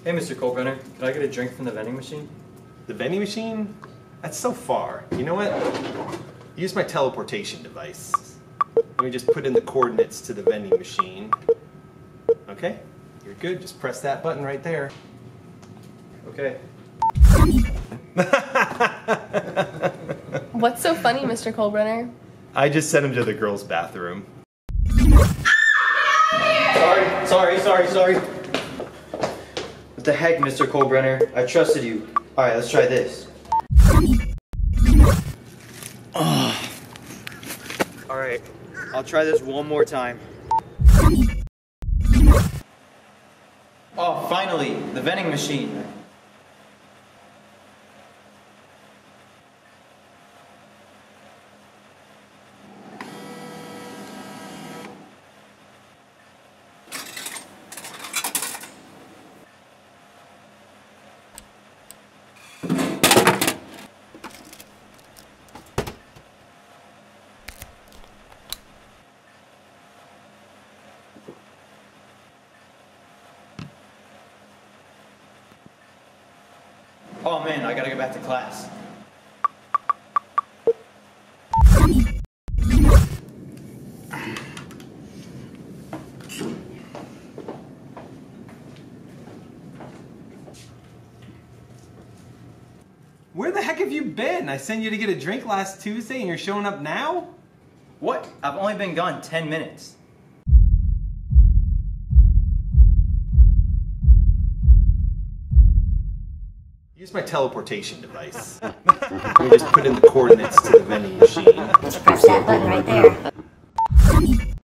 Hey, Mr. Colebrenner, can I get a drink from the vending machine? The vending machine? That's so far. You know what? Use my teleportation device. Let me just put in the coordinates to the vending machine. Okay, you're good. Just press that button right there. Okay. What's so funny, Mr. Colebrenner? I just sent him to the girls' bathroom. Sorry. What the heck, Mr. Colebrenner? I trusted you. Alright, let's try this. Alright, I'll try this one more time. Oh, finally! The vending machine! Oh man, I gotta get back to class. Where the heck have you been? I sent you to get a drink last Tuesday and you're showing up now? What? I've only been gone 10 minutes. Use my teleportation device. Let me just put in the coordinates to the vending machine. Just press that button right there.